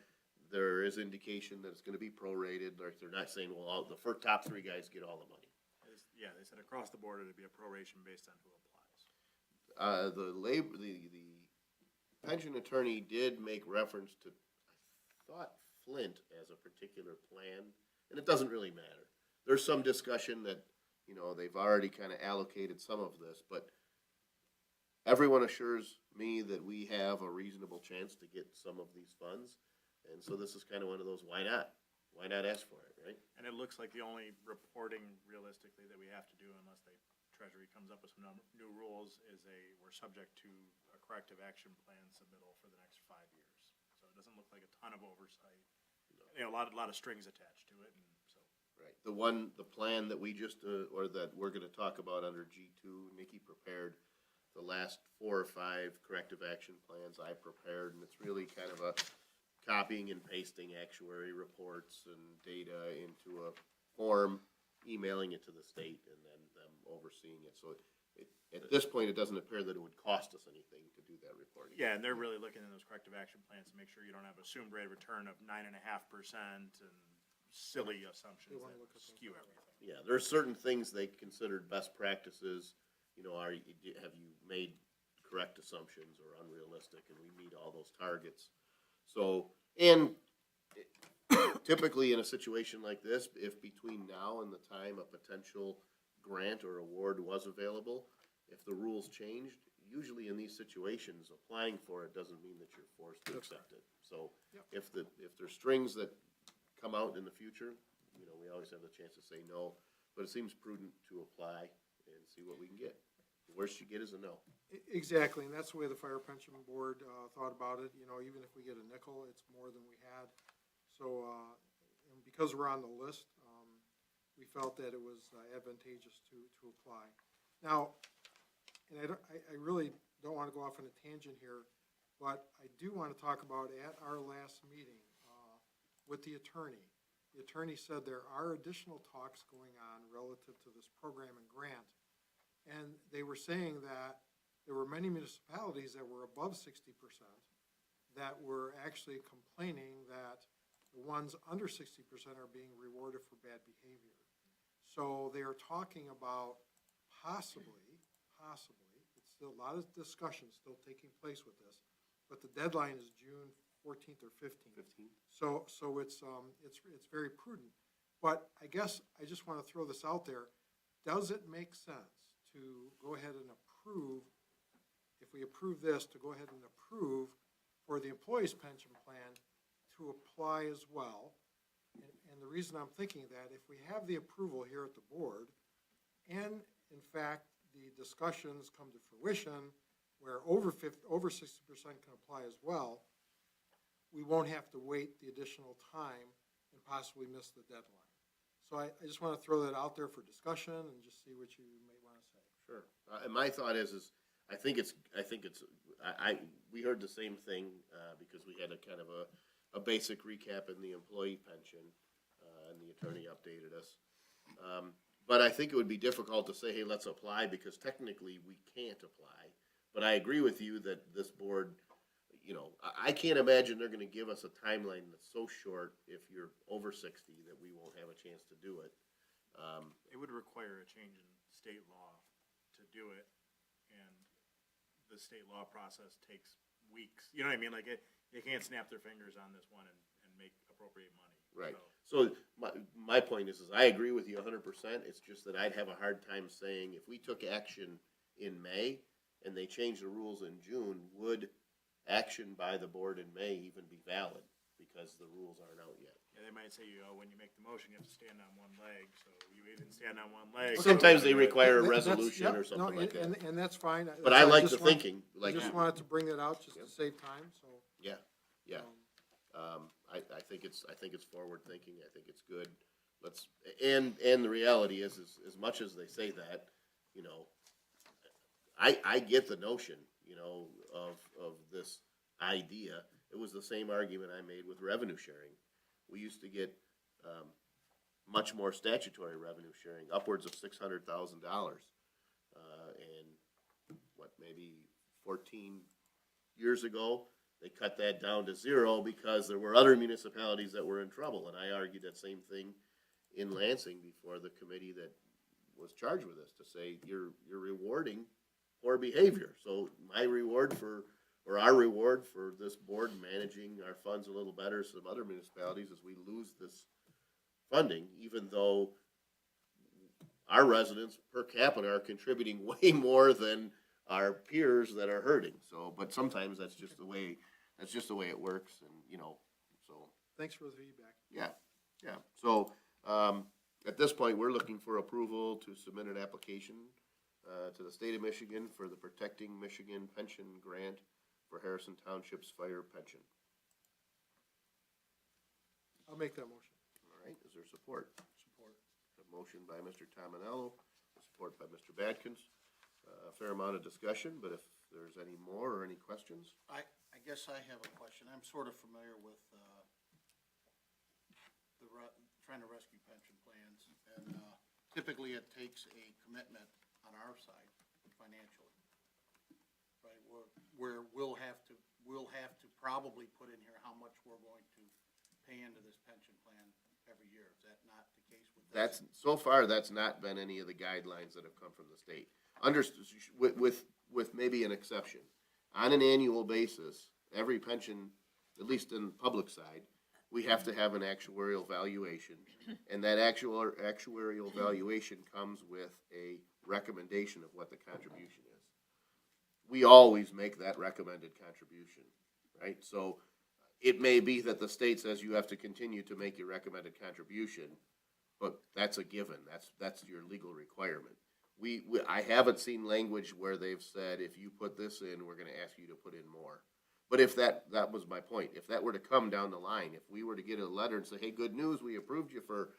there is indication that it's going to be prorated. Like they're not saying, well, the first top three guys get all the money. Yeah, they said across the board it'd be a proration based on who applies. The pension attorney did make reference to, I thought, Flint as a particular plan, and it doesn't really matter. There's some discussion that, they've already kind of allocated some of this, but everyone assures me that we have a reasonable chance to get some of these funds. And so this is kind of one of those, why not? Why not ask for it, right? And it looks like the only reporting realistically that we have to do unless Treasury comes up with some new rules is we're subject to a corrective action plan submittal for the next 5 years. So it doesn't look like a ton of oversight. You know, a lot of strings attached to it, and so. Right. The plan that we just, or that we're gonna talk about under G2, Nikki prepared the last 4 or 5 corrective action plans I prepared, and it's really kind of a copying and pasting actuary reports and data into a form, emailing it to the state, and then them overseeing it. So at this point, it doesn't appear that it would cost us anything to do that reporting. Yeah, and they're really looking in those corrective action plans to make sure you don't have assumed rate of return of 9.5% and silly assumptions wanna that look at skew everything. Yeah, there are certain things they considered best practices. You know, have you made correct assumptions or unrealistic, and we meet all those targets. So, and typically in a situation like this, if between now and the time a potential grant or award was available, if the rules changed, usually in these situations, applying for it doesn't mean that you're forced to accept it. So if there's strings that come out in the future, you know, we always have the chance to say no, but it seems prudent to apply and see what we can get. The worst you get is a no. Exactly, and that's the way the Fire Pension Board thought about it. You know, even if we get a nickel, it's more than we had. So, and because we're on the list, we felt that it was advantageous to apply. Now, and I really don't want to go off on a tangent here, but I do want to talk about at our last meeting with the attorney. The attorney said there are additional talks going on relative to this program and grant. And they were saying that there were many municipalities that were above 60% that were actually complaining that the ones under 60% are being rewarded for bad behavior. So they are talking about possibly, it's still a lot of discussion still taking place with this, but the deadline is June 14th or 15th. So it's very prudent. But I guess I just want to throw this out there. Does it make sense to go ahead and approve, if we approve this, to go ahead and approve for the employees' pension plan to apply as well? And the reason I'm thinking that, if we have the approval here at the board, and in fact, the discussions come to fruition where over 60% can apply as well, we won't have to wait the additional time and possibly miss the deadline. So I just want to throw that out there for discussion and just see what you may want to say. Sure. And my thought is we heard the same thing, because we had a kind of a basic recap in the employee pension, and the attorney updated us. But I think it would be difficult to say, hey, let's apply, because technically we can't apply. But I agree with you that this board, you know, I can't imagine they're gonna give us a timeline that's so short if you're over 60 that we won't have a chance to do it. It would require a change in state law to do it, and the state law process takes weeks. You know what I mean? Like, they can't snap their fingers on this one and make appropriate money. Right. So my point is I agree with you 100%. It's just that I'd have a hard time saying if we took action in May and they changed the rules in June, would action by the board in May even be valid? Because the rules aren't out yet. Yeah, they might say, when you make the motion, you have to stand on one leg, so you even stand on one leg. Sometimes they require a That's- resolution yep, or something no, like that. And that's fine. But I like just the want- thinking, like, I just wanted to bring that out just to save time, so. yeah. um, I think it's forward thinking. I think it's good. And the reality is as much as they say that, you know, I get the notion, you know, of this idea. It was the same argument I made with revenue sharing. We used to get, much more statutory revenue sharing, upwards of $600,000. And maybe 14 years ago, they cut that down to 0 because there were other municipalities that were in trouble. And I argued that same thing in Lansing before the committee that was charged with this, to say you're rewarding poor behavior. So my reward or our reward for this board managing our funds a little better, some other municipalities, is we lose this funding, even though our residents per capita are contributing way more than our peers that are hurting. So, but sometimes that's just the way it works, and, you know, so. Thanks for the feedback. Yeah. So, at this point, we're looking for approval to submit an application, to the state of Michigan for the Protecting Michigan Pension Grant for Harrison Township's fire pension. I'll make that motion. All right, is there support? Support. A motion by Mr. Tominello, support by Mr. Badkins. A fair amount of discussion, but if there's any more or any questions? I guess I have a question. I'm sort of familiar with, trying to rescue pension plans, and, typically it takes a commitment on our side financially. Right, where we'll have to probably put in here how much we're going to pay into this pension plan every year. Is that not the case with this? So far, that's not been any of the guidelines that have come from the state. With maybe an exception. On an annual basis, every pension, at least in the public side, we have to have an actuarial valuation. And that actuarial valuation comes with a recommendation of what the contribution is. We always make that recommended contribution, right? So it may be that the state says you have to continue to make your recommended contribution, but that's a given. That's your legal requirement. I haven't seen language where they've said, if you put this in, we're gonna ask you to put in more. But if that was my point, if that were to come down the line, if we were to get a letter and say, hey, good news, we approved you for,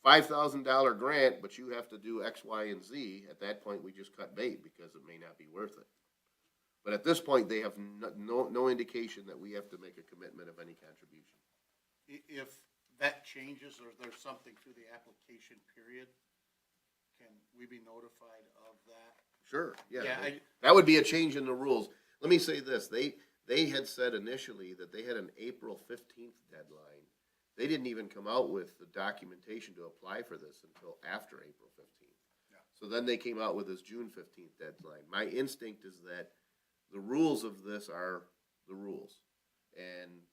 $5,000 grant, but you have to do X, Y, and Z, at that point, we just cut bait because it may not be worth it. But at this point, they have no indication that we have to make a commitment of any contribution. If that changes, or there's something through the application period, can we be notified of that? Sure, yeah. Yeah, That would be a change in the rules. Let me say this, they had said initially that they had an April 15th deadline. They didn't even come out with the documentation to apply for this until after April 15th. Yeah. So then they came out with this June 15th deadline. My instinct is that the rules of this are the rules. And,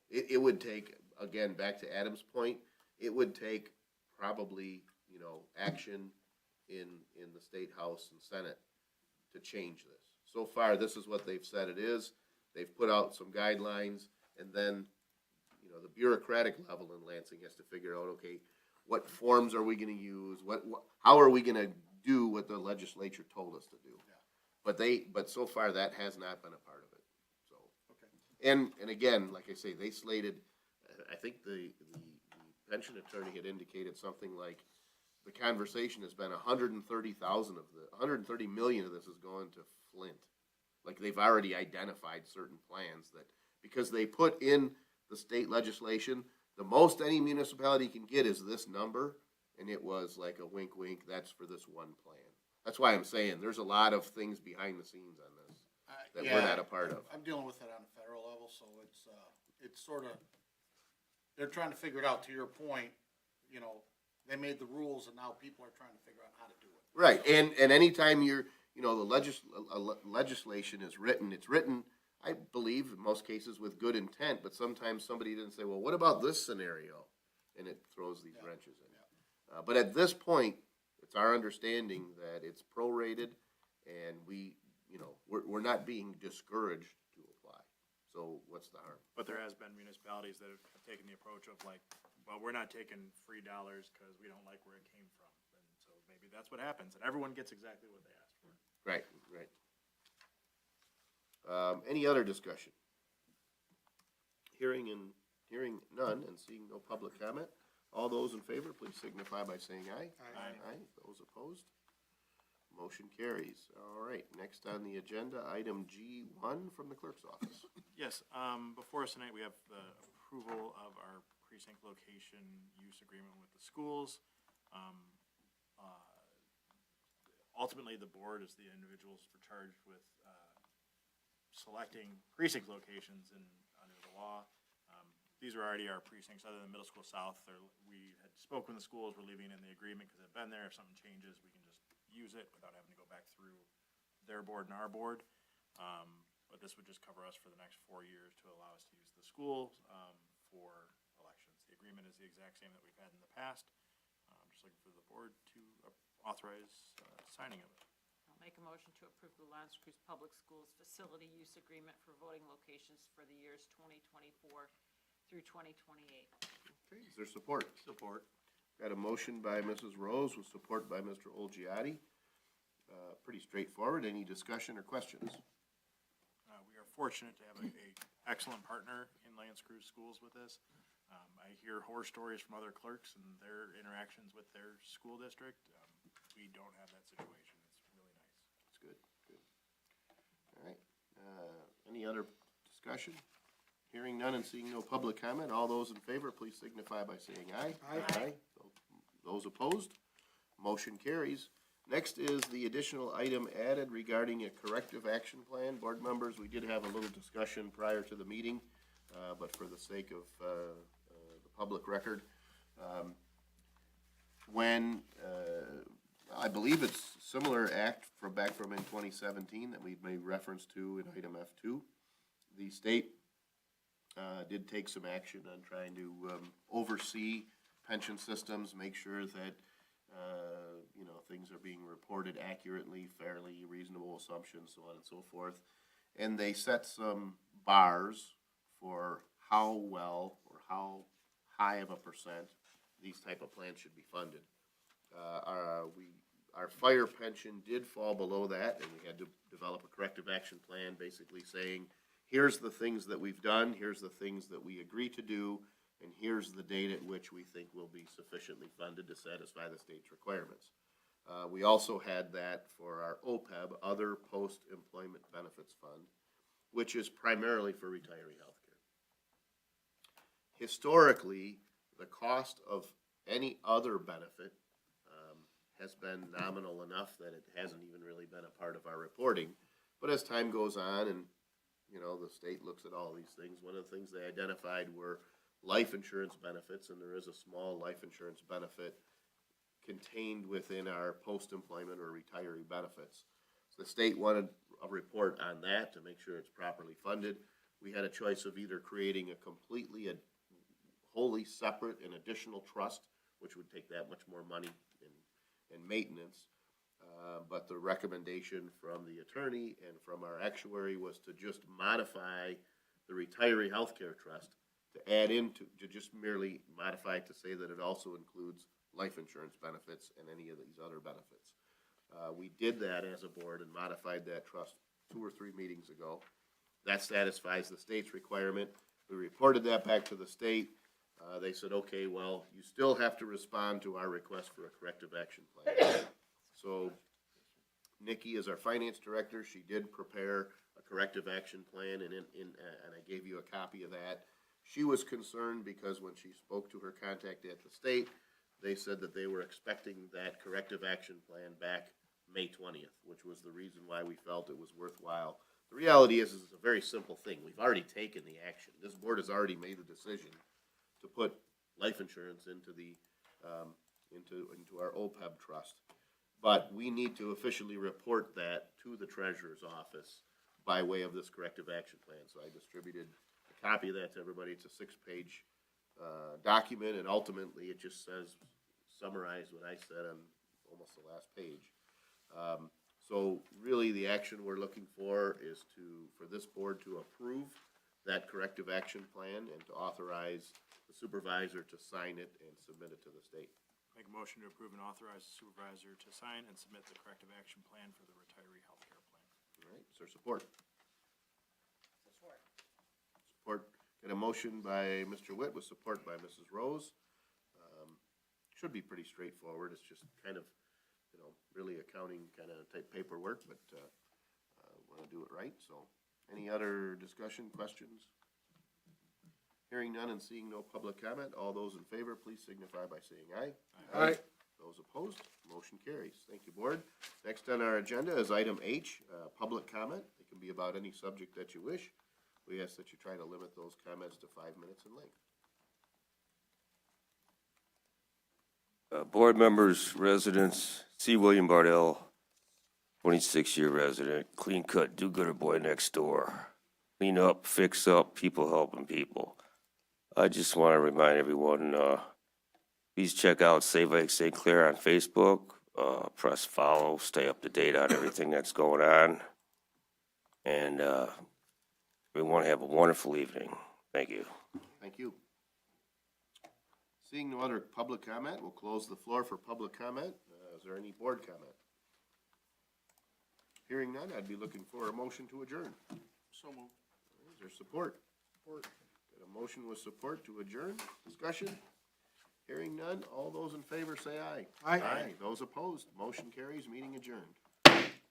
it would take, again, back to Adam's point, it would take probably, action in the State House and Senate to change this. So far, this is what they've said it is. They've put out some guidelines, and then, the bureaucratic level in Lansing has to figure out, okay, what forms are we gonna use? How are we gonna do what the legislature told us to do? Yeah. But so far, that has not been a part of it, so. Okay. And again, like I say, they slated, I think the pension attorney had indicated something like, the conversation has been 130 million of this is going to Flint. Like, they've already identified certain plans that, because they put in the state legislation, the most any municipality can get is this number, and it was like a wink, wink, that's for this one plan. That's why I'm saying, there's a lot of things behind the scenes on this that we're not a part of. I'm dealing with it on a federal level, so it's sort of, they're trying to figure it out. To your point, they made the rules, and now people are trying to figure out how to do it. Right, and anytime the legislation is written, it's written, I believe, in most cases with good intent, but sometimes somebody didn't say, well, what about this scenario? And it throws these wrenches in. But at this point, it's our understanding that it's prorated, and we're not being discouraged to apply. So what's the harm? But there has been municipalities that have taken the approach of like, well, we're not taking free dollars because we don't like where it came from. And so maybe that's what happens, and everyone gets exactly what they asked for. Right. Any other discussion? Hearing none and seeing no public comment, all those in favor, please signify by saying aye. Aye. Those opposed? Motion carries. All right, next on the agenda, item G1 from the clerk's office. Yes, before us tonight, we have the approval of our precinct location use agreement with the schools. Ultimately, the board is the individuals charged with selecting precinct locations under the law. These are already our precincts, other than Middle School South. We had spoken with the schools, we're leaving in the agreement because they've been there. If something changes, we can just use it without having to go back through their board and our board. But this would just cover us for the next 4 years to allow us to use the school for elections. The agreement is the exact same that we've had in the past. Just looking for the board to authorize signing of it. make a motion to approve the L'Anse Creuse Public Schools Facility Use Agreement for voting locations for the years 2024 through 2028. Okay, is there support? Support. Got a motion by Mrs. Rose with support by Mr. Olgiati. Pretty straightforward. Any discussion or questions? We are fortunate to have a excellent partner in L'Anse Creuse Schools with this. I hear horror stories from other clerks and their interactions with their school district. We don't have that situation. It's really nice. That's good, good. All right, any other discussion? Hearing none and seeing no public comment, all those in favor, please signify by saying aye. Aye. Those opposed, motion carries. Next is the additional item added regarding a corrective action plan. Board members, we did have a little discussion prior to the meeting, but for the sake of the public record, when I believe it's similar act from back from in 2017 that we made reference to in item F2. The state did take some action on trying to oversee pension systems, make sure that things are being reported accurately, fairly, reasonable assumptions, so on and so forth. And they set some bars for how well or how high of a percent these type of plans should be funded. Our fire pension did fall below that, and we had to develop a corrective action plan, basically saying, here's the things that we've done, here's the things that we agree to do, and here's the date at which we think will be sufficiently funded to satisfy the state's requirements. We also had that for our OPEB, Other Post-Employment Benefits Fund, which is primarily for retiree health care. Historically, the cost of any other benefit has been nominal enough that it hasn't even really been a part of our reporting. But as time goes on and, the state looks at all these things, one of the things they identified were life insurance benefits, and there is a small life insurance benefit contained within our post-employment or retiree benefits. So the state wanted a report on that to make sure it's properly funded. We had a choice of either creating a completely, wholly separate and additional trust, which would take that much more money and maintenance. But the recommendation from the attorney and from our actuary was to just modify the retiree healthcare trust to add into, to just merely modify it to say that it also includes life insurance benefits and any of these other benefits. We did that as a board and modified that trust 2 or 3 meetings ago. That satisfies the state's requirement. We reported that back to the state. They said, okay, well, you still have to respond to our request for a corrective action plan. So Nikki is our finance director. She did prepare a corrective action plan, and I gave you a copy of that. She was concerned because when she spoke to her contact at the state, they said that they were expecting that corrective action plan back May 20th, which was the reason why we felt it was worthwhile. The reality is it's a very simple thing. We've already taken the action. This board has already made the decision to put life insurance into the into our OPEB trust. But we need to officially report that to the treasurer's office by way of this corrective action plan. So I distributed a copy of that to everybody. It's a 6-page document, and ultimately it just says, summarize what I said on almost the last page. So really the action we're looking for is for this board to approve that corrective action plan and to authorize the supervisor to sign it and submit it to the state. Make a motion to approve and authorize the supervisor to sign and submit the corrective action plan for the retiree health care plan. All right, is there support? Support. Got a motion by Mr. Witt with support by Mrs. Rose. Should be pretty straightforward. It's just kind of, really accounting kind of type paperwork, but want to do it right. So any other discussion, questions? Hearing none and seeing no public comment, all those in favor, please signify by saying aye. Aye. Those opposed, motion carries. Thank you, board. Next on our agenda is item H, public comment. It can be about any subject that you wish. We ask that you try to limit those comments to 5 minutes in length. Board members, residents, C. William Bardell, 26-year resident, clean cut, do-gooder boy next door. Clean up, fix up, people helping people. I just want to remind everyone, please check out Save Lake St. Clair on Facebook. press follow, stay up to date on everything that's going on. And, everyone have a wonderful evening. Thank you. Thank you. Seeing no other public comment, we'll close the floor for public comment. Is there any board comment? Hearing none, I'd be looking for a motion to adjourn. So moved. Is there support? Support. Got a motion with support to adjourn. Discussion? Hearing none, all those in favor say aye. Aye. Those opposed, motion carries, meeting adjourned.